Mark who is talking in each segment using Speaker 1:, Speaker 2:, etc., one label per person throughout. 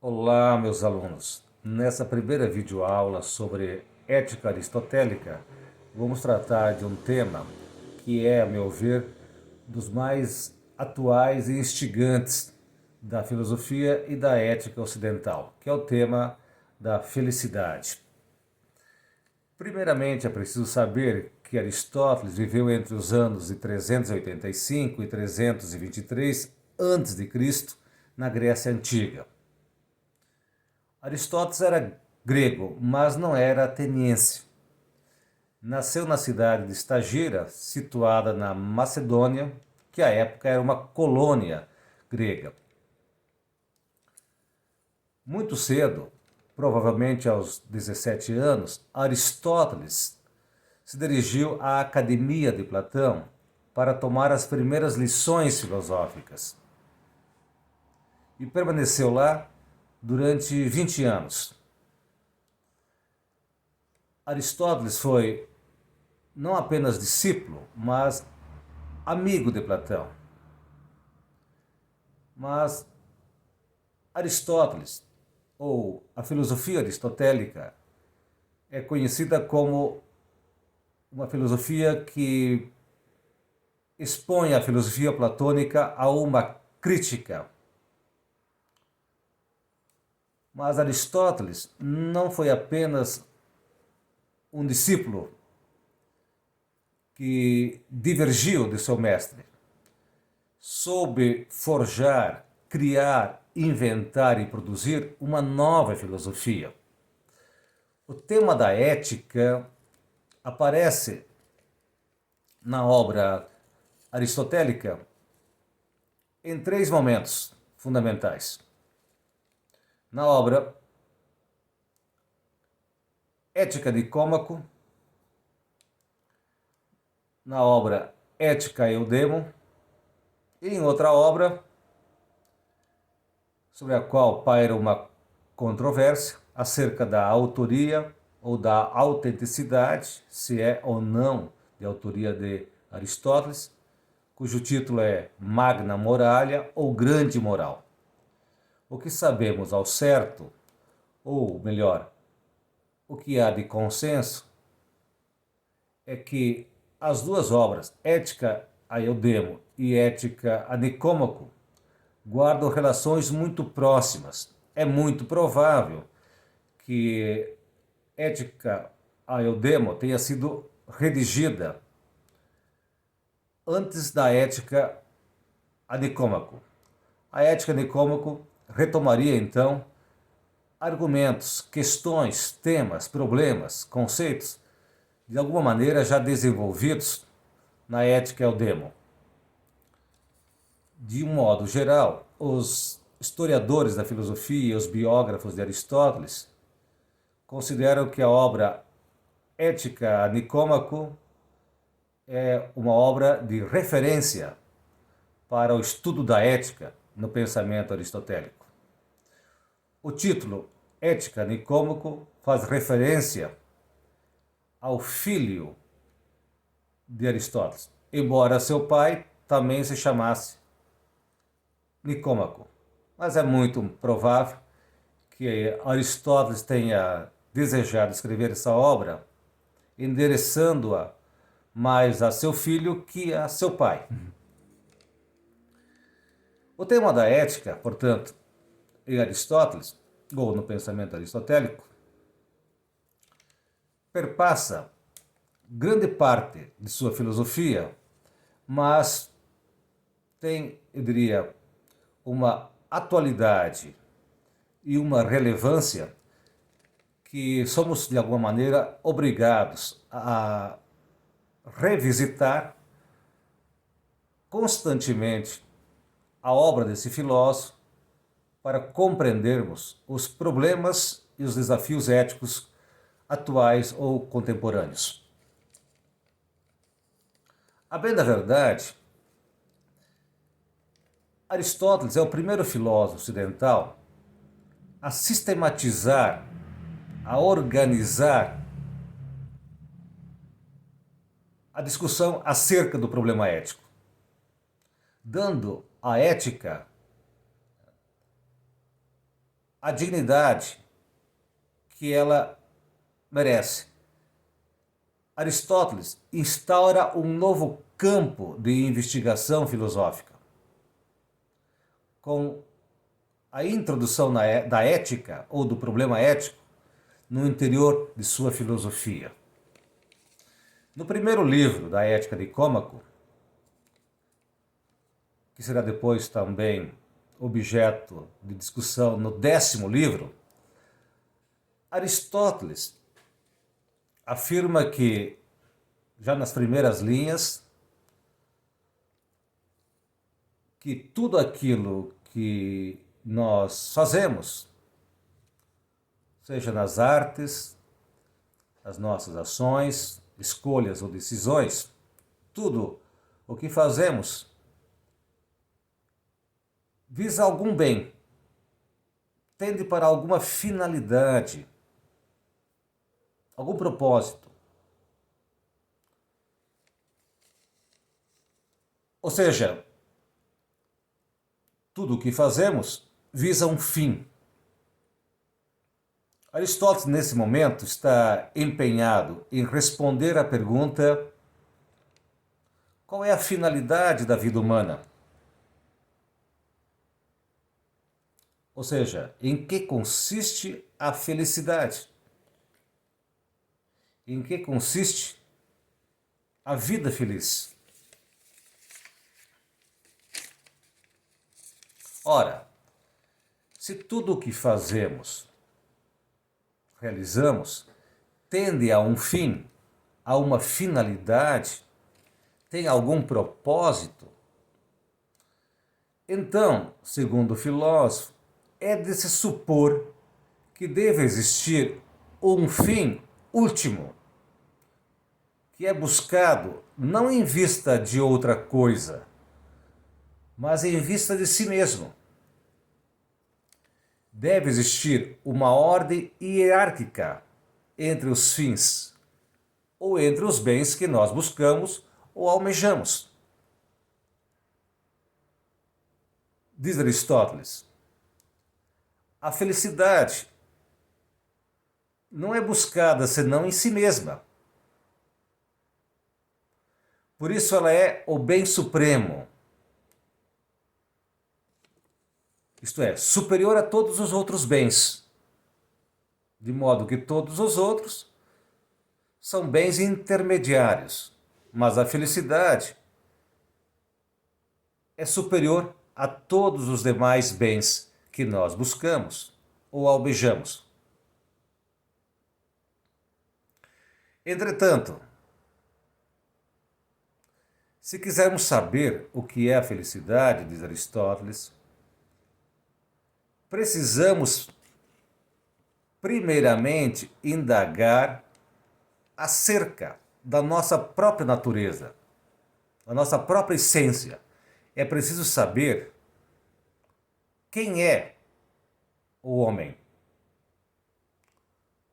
Speaker 1: Olá, meus alunos. Nessa primeira videoaula sobre ética aristotélica, vamos tratar de um tema que é, a meu ver, dos mais atuais e instigantes da filosofia e da ética ocidental, que é o tema da felicidade. Primeiramente, é preciso saber que Aristóteles viveu entre os anos de 385 e 323 a.C., na Grécia Antiga. Aristóteles era grego, mas não era ateniense. Nasceu na cidade de Estagira, situada na Macedônia, que à época era uma colônia grega. Muito cedo, provavelmente aos 17 anos, Aristóteles se dirigiu à Academia de Platão para tomar as primeiras lições filosóficas e permaneceu lá durante 20 anos. Aristóteles foi não apenas discípulo, mas amigo de Platão. Mas Aristóteles, ou a filosofia aristotélica, é conhecida como uma filosofia que expõe a filosofia platônica a uma crítica. Mas Aristóteles não foi apenas um discípulo que divergiu de seu mestre. Soube forjar, criar, inventar e produzir uma nova filosofia. O tema da ética aparece na obra aristotélica em três momentos fundamentais. Na obra Ética Nicômaco, na obra Ética Eudemo e em outra obra sobre a qual paira uma controvérsia acerca da autoria ou da autenticidade, se é ou não de autoria de Aristóteles, cujo título é Magna Moralia ou Grande Moral. O que sabemos ao certo, ou melhor, o que há de consenso, é que as duas obras, Ética a Eudemo e Ética a Nicômaco, guardam relações muito próximas. É muito provável que Ética a Eudemo tenha sido redigida antes da Ética a Nicômaco. A Ética a Nicômaco retomaria então argumentos, questões, temas, problemas, conceitos, de alguma maneira já desenvolvidos na Ética Eudemo. De um modo geral, os historiadores da filosofia e os biógrafos de Aristóteles consideram que a obra Ética a Nicômaco é uma obra de referência para o estudo da ética no pensamento aristotélico. O título Ética a Nicômaco faz referência ao filho de Aristóteles, embora seu pai também se chamasse Nicômaco. Mas é muito provável que Aristóteles tenha desejado escrever essa obra endereçando-a mais a seu filho que a seu pai. O tema da ética, portanto, em Aristóteles, ou no pensamento aristotélico, perpassa grande parte de sua filosofia, mas tem, eu diria, uma atualidade e uma relevância que somos, de alguma maneira, obrigados a revisitar constantemente a obra desse filósofo para compreendermos os problemas e os desafios éticos atuais ou contemporâneos. A bem da verdade, Aristóteles é o primeiro filósofo ocidental a sistematizar, a organizar a discussão acerca do problema ético, dando à ética a dignidade que ela merece. Aristóteles instaura um novo campo de investigação filosófica, com a introdução da ética ou do problema ético no interior de sua filosofia. No primeiro livro da Ética de Nicômaco, que será depois também objeto de discussão no 10º livro, Aristóteles afirma que, já nas primeiras linhas, que tudo aquilo que nós fazemos, seja nas artes, as nossas ações, escolhas ou decisões, tudo o que fazemos visa algum bem, tende para alguma finalidade, algum propósito. Ou seja, tudo o que fazemos visa um fim. Aristóteles, nesse momento, está empenhado em responder à pergunta: qual é a finalidade da vida humana? Ou seja, em que consiste a felicidade? Em que consiste a vida feliz? Ora, se tudo o que fazemos, realizamos, tende a um fim, a uma finalidade, tem algum propósito, então, segundo o filósofo, é de se supor que deve existir um fim último, que é buscado não em vista de outra coisa, mas em vista de si mesmo. Deve existir uma ordem hierárquica entre os fins, ou entre os bens que nós buscamos ou almejamos. Diz Aristóteles, a felicidade não é buscada senão em si mesma. Por isso ela é o bem supremo. Isto é, superior a todos os outros bens. De modo que todos os outros são bens intermediários. Mas a felicidade é superior a todos os demais bens que nós buscamos ou almejamos. Entretanto, se quisermos saber o que é a felicidade, diz Aristóteles, precisamos primeiramente indagar acerca da nossa própria natureza, da nossa própria essência. É preciso saber quem é o homem.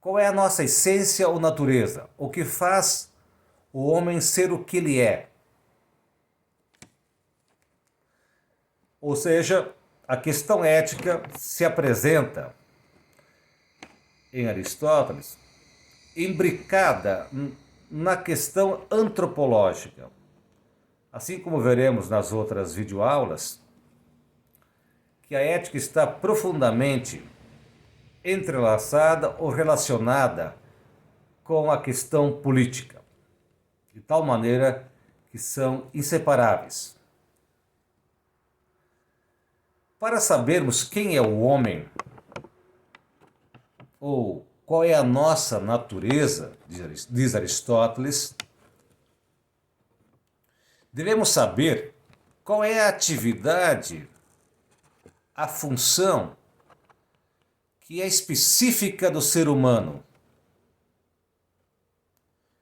Speaker 1: Qual é a nossa essência ou natureza? O que faz o homem ser o que ele é? Ou seja, a questão ética se apresenta em Aristóteles imbricada na questão antropológica. Assim como veremos nas outras videoaulas, que a ética está profundamente entrelaçada ou relacionada com a questão política, de tal maneira que são inseparáveis. Para sabermos quem é o homem, ou qual é a nossa natureza, diz Aristóteles, devemos saber qual é a atividade, a função que é específica do ser humano,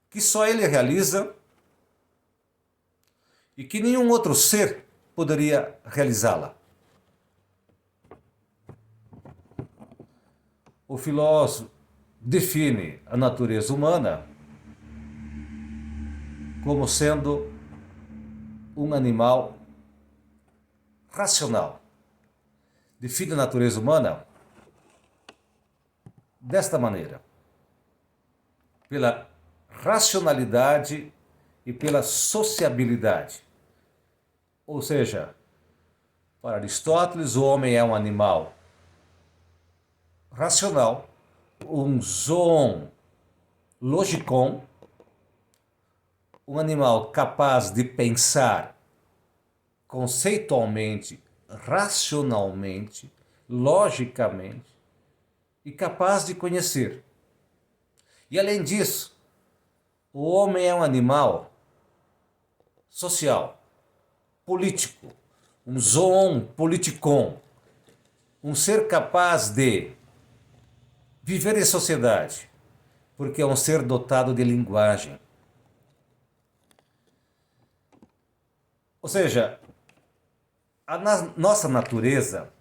Speaker 1: que só ele realiza e que nenhum outro ser poderia realizá-la. O filósofo define a natureza humana como sendo um animal racional. Define a natureza humana desta maneira: pela racionalidade e pela sociabilidade. Ou seja, para Aristóteles, o homem é um animal racional, um zoon logicon, um animal capaz de pensar conceitualmente, racionalmente, logicamente e capaz de conhecer. E além disso, o homem é um animal social, político, um zoon politikon, um ser capaz de viver em sociedade, porque é um ser dotado de linguagem. Ou seja, a nossa natureza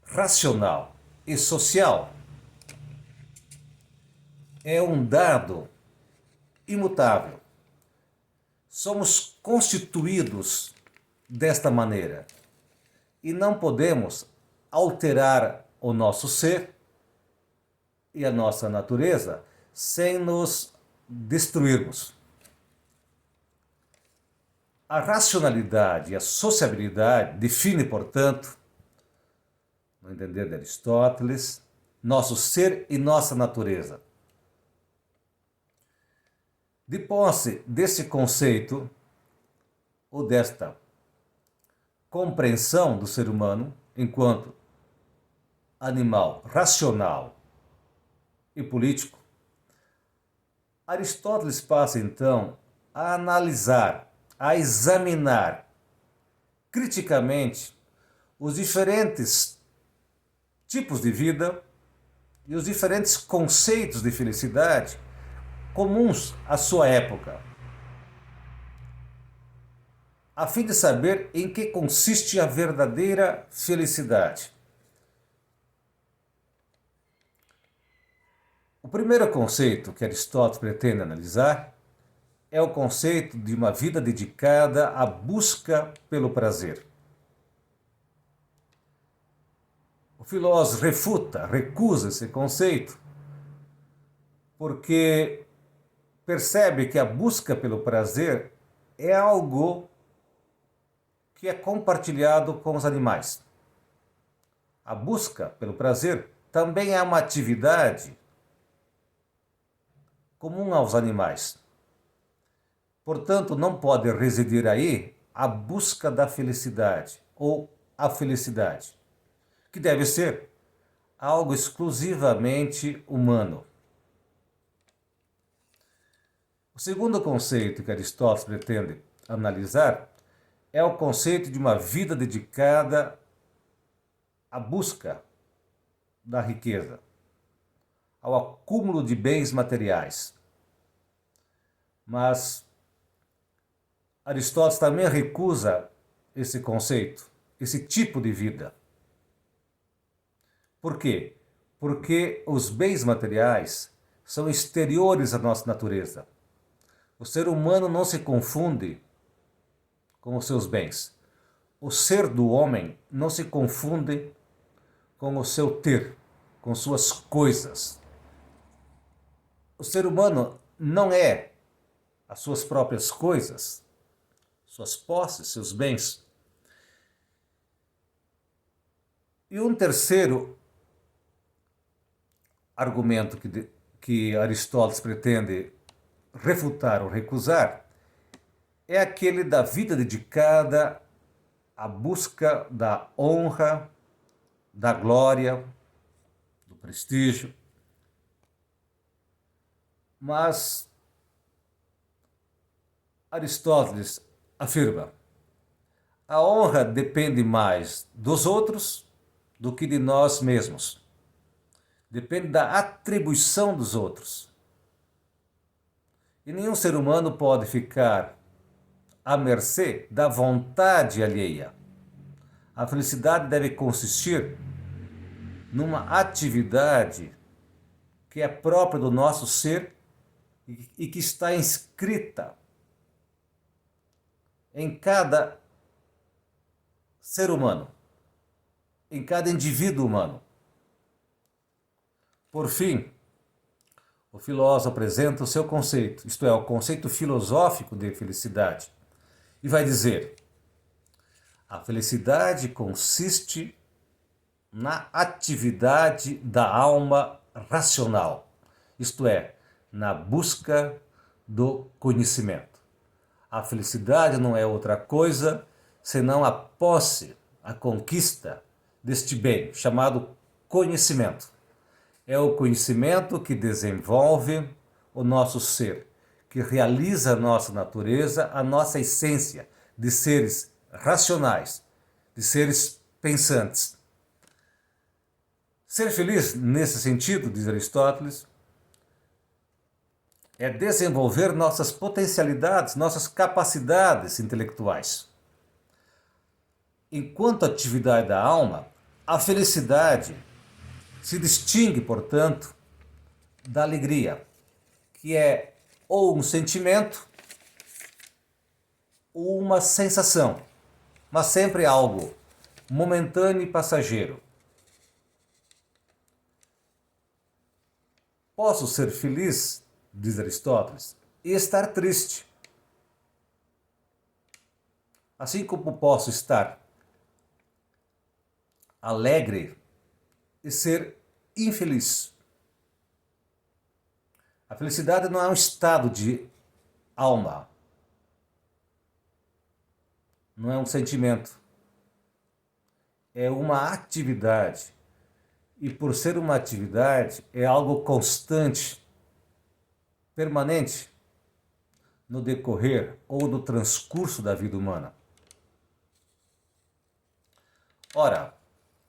Speaker 1: racional e social é um dado imutável. Somos constituídos desta maneira e não podemos alterar o nosso ser e a nossa natureza sem nos destruirmos. A racionalidade e a sociabilidade define, portanto, no entender de Aristóteles, nosso ser e nossa natureza. De posse desse conceito, ou desta compreensão do ser humano enquanto animal racional e político, Aristóteles passa então a analisar, a examinar criticamente os diferentes tipos de vida e os diferentes conceitos de felicidade comuns à sua época, a fim de saber em que consiste a verdadeira felicidade. O primeiro conceito que Aristóteles pretende analisar é o conceito de uma vida dedicada à busca pelo prazer. O filósofo recusa esse conceito, porque percebe que a busca pelo prazer é algo que é compartilhado com os animais. A busca pelo prazer também é uma atividade comum aos animais. Portanto, não pode residir aí a busca da felicidade ou a felicidade, que deve ser algo exclusivamente humano. O segundo conceito que Aristóteles pretende analisar é o conceito de uma vida dedicada à busca da riqueza, ao acúmulo de bens materiais. Mas Aristóteles também recusa esse conceito, esse tipo de vida. Por quê? Porque os bens materiais são exteriores à nossa natureza. O ser humano não se confunde com os seus bens. O ser do homem não se confunde com o seu ter, com suas coisas. O ser humano não é as suas próprias coisas, suas posses, seus bens. E um terceiro argumento que Aristóteles pretende refutar ou recusar é aquele da vida dedicada à busca da honra, da glória, do prestígio. Mas Aristóteles afirma: a honra depende mais dos outros do que de nós mesmos. Depende da atribuição dos outros. E nenhum ser humano pode ficar à mercê da vontade alheia. A felicidade deve consistir numa atividade que é própria do nosso ser e que está inscrita em cada ser humano, em cada indivíduo humano. Por fim, o filósofo apresenta o seu conceito, isto é, o conceito filosófico de felicidade, e vai dizer: a felicidade consiste na atividade da alma racional, isto é, na busca do conhecimento. A felicidade não é outra coisa senão a posse, a conquista deste bem chamado conhecimento. É o conhecimento que desenvolve o nosso ser, que realiza a nossa natureza, a nossa essência de seres racionais, de seres pensantes. Ser feliz, nesse sentido, diz Aristóteles, é desenvolver nossas potencialidades, nossas capacidades intelectuais. Enquanto atividade da alma, a felicidade se distingue, portanto, da alegria, que é ou um sentimento ou uma sensação, mas sempre algo momentâneo e passageiro. Posso ser feliz, diz Aristóteles, e estar triste. Assim como posso estar alegre e ser infeliz. A felicidade não é um estado de alma, não é um sentimento, é uma atividade. E por ser uma atividade, é algo constante, permanente, no decorrer ou no transcurso da vida humana. Ora,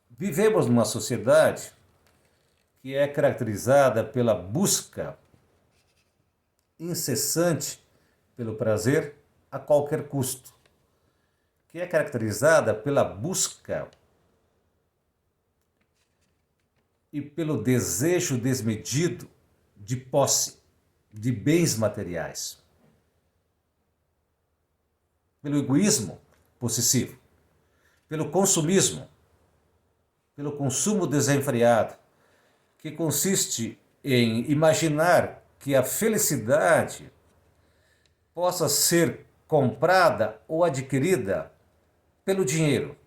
Speaker 1: vivemos numa sociedade que é caracterizada pela busca incessante pelo prazer a qualquer custo, que é caracterizada pela busca e pelo desejo desmedido de posse, de bens materiais, pelo egoísmo possessivo, pelo consumismo, pelo consumo desenfreado, que consiste em imaginar que a felicidade possa ser comprada ou adquirida pelo dinheiro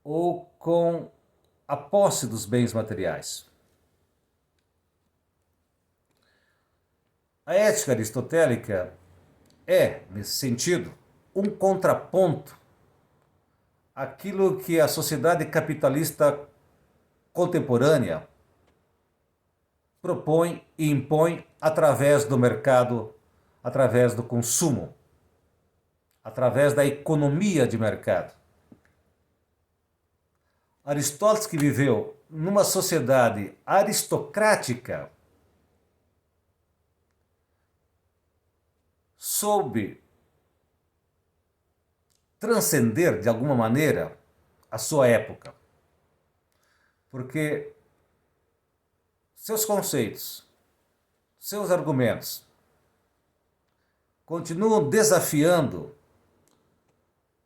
Speaker 1: ou com a posse dos bens materiais. A ética aristotélica é, nesse sentido, um contraponto àquilo que a sociedade capitalista contemporânea propõe e impõe através do mercado, através do consumo, através da economia de mercado. Aristóteles, que viveu numa sociedade aristocrática, soube transcender de alguma maneira a sua época, porque seus conceitos, seus argumentos continuam desafiando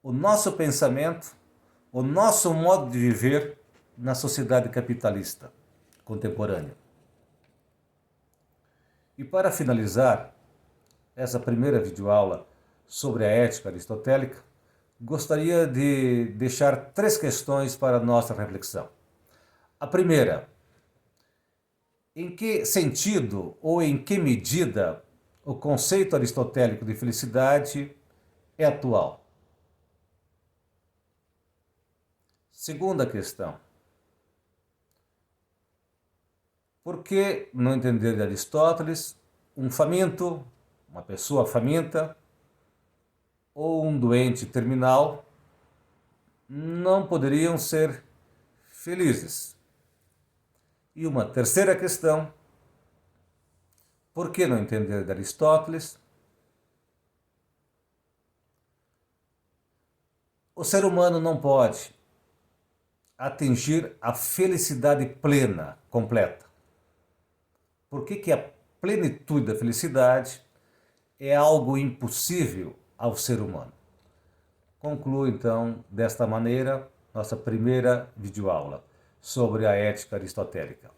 Speaker 1: o nosso pensamento, o nosso modo de viver na sociedade capitalista contemporânea. E para finalizar essa primeira videoaula sobre a ética aristotélica, gostaria de deixar 3 questões para a nossa reflexão. A primeira: em que sentido ou em que medida o conceito aristotélico de felicidade é atual? Segunda questão: por que, no entender de Aristóteles, um faminto, uma pessoa faminta ou um doente terminal não poderiam ser felizes? E uma terceira questão: por que, no entender de Aristóteles, o ser humano não pode atingir a felicidade plena, completa? Por que a plenitude da felicidade é algo impossível ao ser humano? Concluo então desta maneira nossa primeira videoaula. sobre a ética aristotélica.